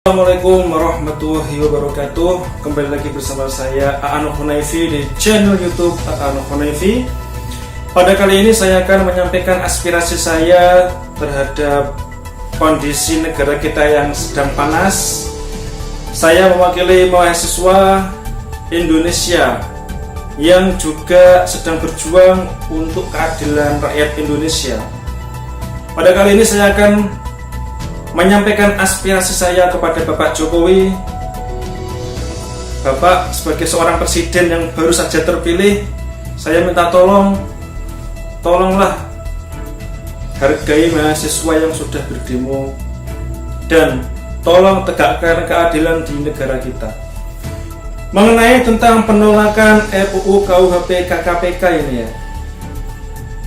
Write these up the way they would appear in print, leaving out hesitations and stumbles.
Assalamualaikum warahmatullahi wabarakatuh. Kembali lagi bersama saya A'anul Hunayfi di channel YouTube A'anul Hunayfi. Pada kali ini saya akan menyampaikan aspirasi saya terhadap kondisi negara kita yang sedang panas. Saya mewakili mahasiswa Indonesia yang juga sedang berjuang untuk keadilan rakyat Indonesia. Pada kali ini saya akan menyampaikan aspirasi saya kepada Bapak Jokowi. Bapak sebagai seorang presiden yang baru saja terpilih, saya minta tolonglah hargai mahasiswa yang sudah berdemo dan tolong tegakkan keadilan di negara kita. Mengenai tentang penolakan RUU KUHP KKPK ini ya,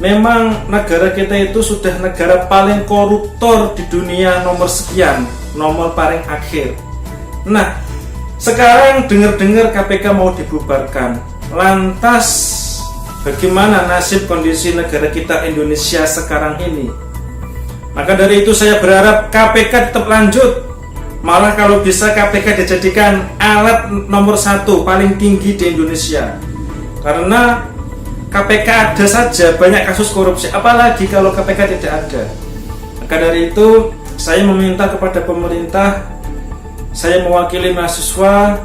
memang negara kita itu sudah negara paling koruptor di dunia, nomor sekian, nomor paling akhir. Nah, sekarang dengar-dengar KPK mau dibubarkan. Lantas bagaimana nasib kondisi negara kita Indonesia sekarang ini? Maka dari itu saya berharap KPK tetap lanjut. Malah kalau bisa KPK dijadikan alat nomor satu paling tinggi di Indonesia. Karena KPK ada saja banyak kasus korupsi, apalagi kalau KPK tidak ada. Maka dari itu saya meminta kepada pemerintah, saya mewakili mahasiswa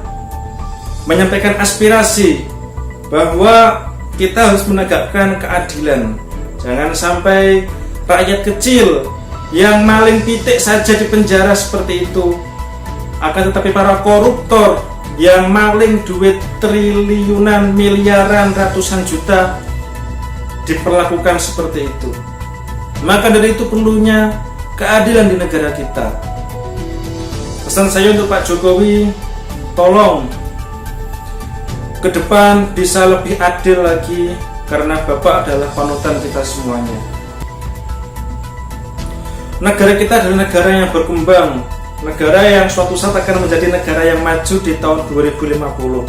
menyampaikan aspirasi bahwa kita harus menegakkan keadilan. Jangan sampai rakyat kecil yang maling pitik saja di penjara seperti itu. Akan tetapi para koruptor yang maling duit triliunan, miliaran, ratusan juta diperlakukan seperti itu. Maka dari itu perlunya keadilan di negara kita. Pesan saya untuk Pak Jokowi, tolong ke depan bisa lebih adil lagi, karena Bapak adalah panutan kita semuanya. Negara kita adalah negara yang berkembang, negara yang suatu saat akan menjadi negara yang maju di tahun 2050.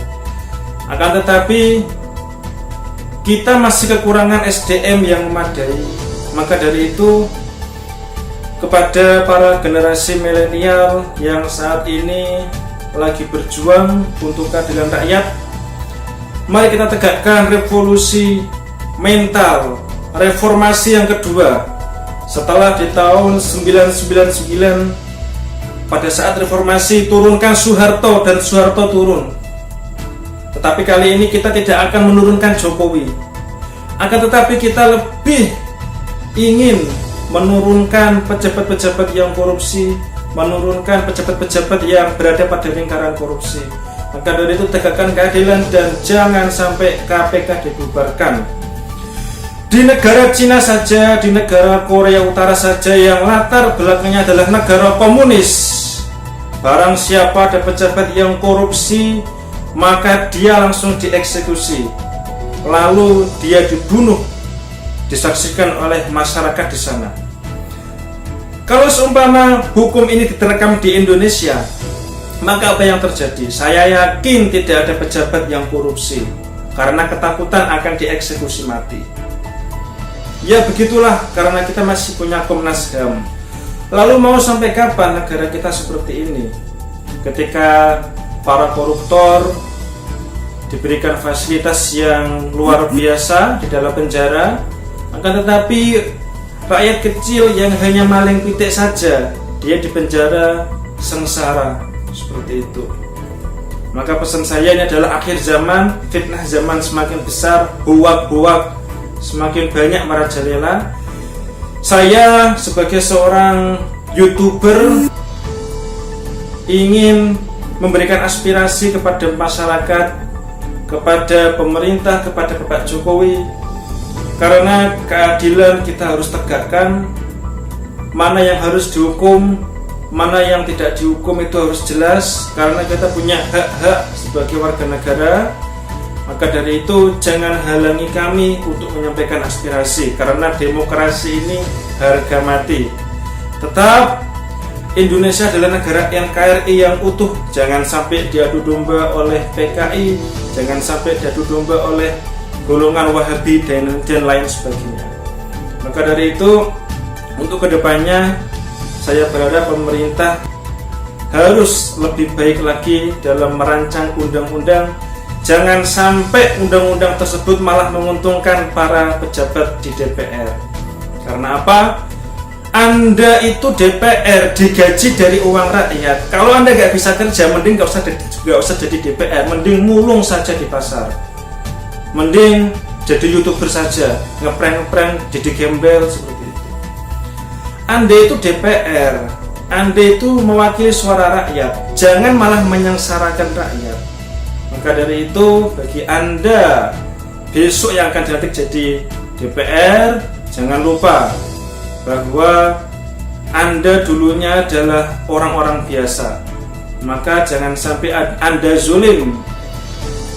Akan tetapi kita masih kekurangan SDM yang memadai. Maka dari itu kepada para generasi milenial yang saat ini lagi berjuang untuk keadilan rakyat, mari kita tegakkan revolusi mental, reformasi yang kedua. Setelah di tahun 999 pada saat reformasi turunkan Soeharto dan Soeharto turun. Tetapi kali ini kita tidak akan menurunkan Jokowi. Akan tetapi kita lebih ingin menurunkan pejabat-pejabat yang korupsi, menurunkan pejabat-pejabat yang berada pada lingkaran korupsi. Maka dari itu tegakkan keadilan dan jangan sampai KPK dibubarkan. Di negara Cina saja, di negara Korea Utara saja yang latar belakangnya adalah negara komunis, barang siapa ada pejabat yang korupsi, maka dia langsung dieksekusi, lalu dia dibunuh, disaksikan oleh masyarakat di sana. Kalau seumpama hukum ini diterapkan di Indonesia, maka apa yang terjadi? Saya yakin tidak ada pejabat yang korupsi, karena ketakutan akan dieksekusi mati. Ya begitulah, karena kita masih punya Komnas HAM. Lalu mau sampai kapan negara kita seperti ini? Ketika para koruptor diberikan fasilitas yang luar biasa di dalam penjara, akan tetapi rakyat kecil yang hanya maling pitik saja, dia di penjara sengsara seperti itu. Maka pesan saya ini adalah akhir zaman, fitnah zaman semakin besar, hoak-hoak semakin banyak merajalela. Saya sebagai seorang YouTuber ingin memberikan aspirasi kepada masyarakat, kepada pemerintah, kepada Bapak Jokowi, karena keadilan kita harus tegakkan. Mana yang harus dihukum, mana yang tidak dihukum itu harus jelas, karena kita punya hak-hak sebagai warga negara. Maka dari itu jangan halangi kami untuk menyampaikan aspirasi, karena demokrasi ini harga mati. Tetap Indonesia adalah negara NKRI yang utuh. Jangan sampai diadu domba oleh PKI, jangan sampai diadu domba oleh golongan Wahabi dan lain sebagainya. Maka dari itu untuk kedepannya saya berharap pemerintah harus lebih baik lagi dalam merancang undang-undang. Jangan sampai undang-undang tersebut malah menguntungkan para pejabat di DPR. Karena apa? Anda itu DPR digaji dari uang rakyat. Kalau Anda nggak bisa kerja, mending nggak usah jadi DPR, mending mulung saja di pasar, mending jadi YouTuber saja, ngeprank jadi gembel seperti itu. Anda itu DPR, Anda itu mewakili suara rakyat, jangan malah menyengsarakan rakyat. Maka dari itu, bagi Anda besok yang akan dilantik jadi DPR, jangan lupa bahwa Anda dulunya adalah orang-orang biasa. Maka jangan sampai Anda zalim.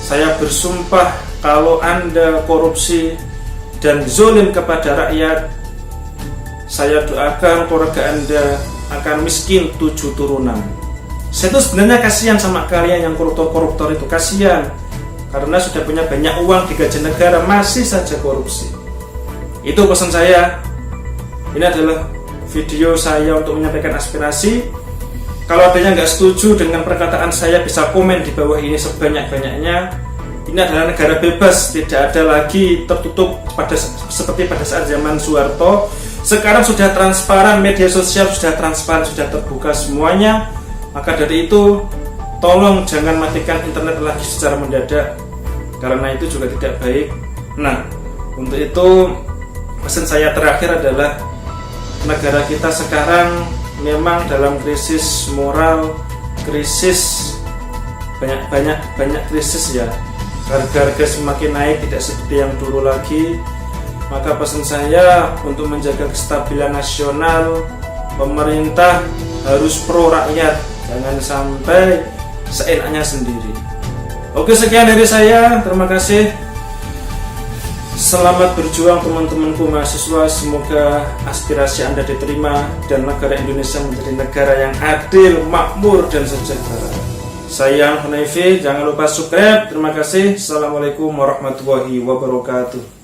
Saya bersumpah kalau Anda korupsi dan zalim kepada rakyat, saya doakan keluarga Anda akan miskin 7 turunan. Saya tuh sebenarnya kasihan sama kalian yang koruptor-koruptor itu, kasihan. Karena sudah punya banyak uang digaji negara masih saja korupsi. Itu pesan saya. Ini adalah video saya untuk menyampaikan aspirasi. Kalau ada yang nggak setuju dengan perkataan saya, bisa komen di bawah ini sebanyak-banyaknya. Ini adalah negara bebas, tidak ada lagi tertutup seperti pada saat zaman Soeharto. Sekarang sudah transparan, media sosial sudah transparan, sudah terbuka semuanya. Maka dari itu, tolong jangan matikan internet lagi secara mendadak, karena itu juga tidak baik. Nah, untuk itu pesan saya terakhir adalah negara kita sekarang memang dalam krisis moral, krisis banyak krisis ya. Harga-harga semakin naik, tidak seperti yang dulu lagi. Maka pesan saya untuk menjaga kestabilan nasional, pemerintah harus pro rakyat, jangan sampai seenaknya sendiri. Oke, sekian dari saya, terima kasih. Selamat berjuang teman-temanku mahasiswa, semoga aspirasi Anda diterima dan negara Indonesia menjadi negara yang adil, makmur, dan sejahtera. Saya Hanaifi, jangan lupa subscribe. Terima kasih. Assalamualaikum warahmatullahi wabarakatuh.